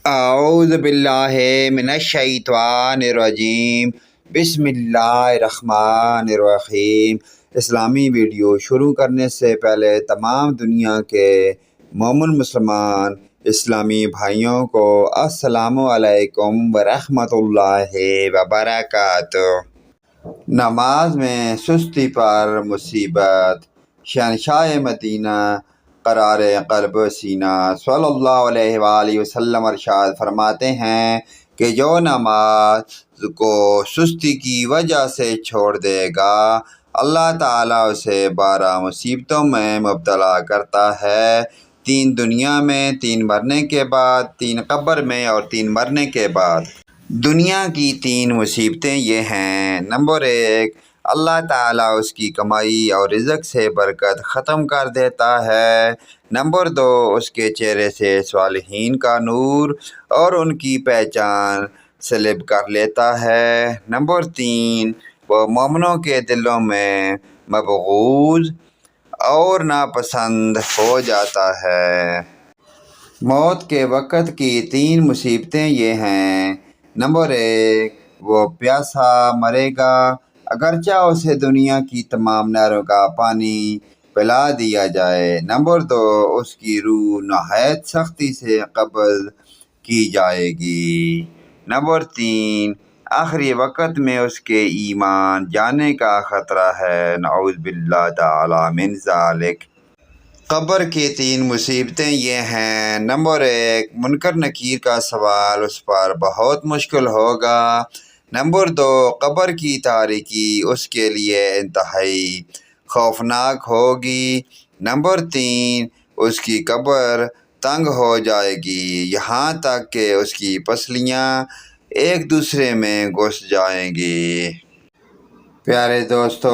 اعوذ باللہ من الشیطان الرجیم، بسم اللہ الرحمن الرحیم۔ اسلامی ویڈیو شروع کرنے سے پہلے تمام دنیا کے مومن مسلمان اسلامی بھائیوں کو السلام علیکم ورحمۃ اللہ وبرکاتہ۔ نماز میں سستی پر مصیبت۔ شہنشاہ مدینہ قرار قلب سینہ صلی اللہ علیہ وآلہ وسلم ارشاد فرماتے ہیں کہ جو نماز کو سستی کی وجہ سے چھوڑ دے گا، اللہ تعالیٰ اسے 12 مصیبتوں میں مبتلا کرتا ہے، 3 دنیا میں، 3 مرنے کے بعد، 3 قبر میں اور 3 مرنے کے بعد۔ دنیا کی 3 مصیبتیں یہ ہیں: نمبر 1، اللہ تعالیٰ اس کی کمائی اور رزق سے برکت ختم کر دیتا ہے۔ نمبر 2، اس کے چہرے سے صالحین کا نور اور ان کی پہچان سلب کر لیتا ہے۔ نمبر 3، وہ مومنوں کے دلوں میں مبغوض اور ناپسند ہو جاتا ہے۔ موت کے وقت کی 3 مصیبتیں یہ ہیں: نمبر 1، وہ پیاسا مرے گا اگرچہ اسے دنیا کی تمام نہروں کا پانی پلا دیا جائے۔ نمبر 2، اس کی روح نہایت سختی سے قبض کی جائے گی۔ نمبر 3، آخری وقت میں اس کے ایمان جانے کا خطرہ ہے، نعوذ باللہ تعالی من ذالک۔ قبر کی 3 مصیبتیں یہ ہیں: نمبر 1، منکر نکیر کا سوال اس پر بہت مشکل ہوگا۔ نمبر 2، قبر کی تاریکی اس کے لیے انتہائی خوفناک ہوگی۔ نمبر 3، اس کی قبر تنگ ہو جائے گی، یہاں تک کہ اس کی پسلیاں ایک دوسرے میں گھس جائیں گی۔ پیارے دوستو،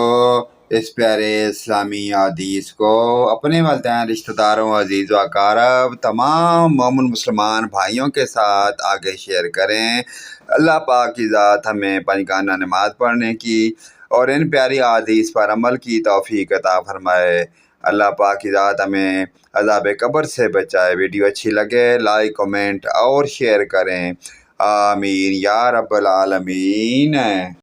اس پیارے اسلامی حدیث کو اپنے والدین، رشتہ داروں، عزیز و اقارب، تمام مومن مسلمان بھائیوں کے ساتھ آگے شیئر کریں۔ اللہ پاک کی ذات ہمیں 5 گانا نماز پڑھنے کی اور ان پیاری حدیث پر عمل کی توفیق عطا فرمائے۔ اللہ پاک کی ذات ہمیں عذاب قبر سے بچائے۔ ویڈیو اچھی لگے لائک، کمنٹ اور شیئر کریں۔ آمین یا رب العالمین۔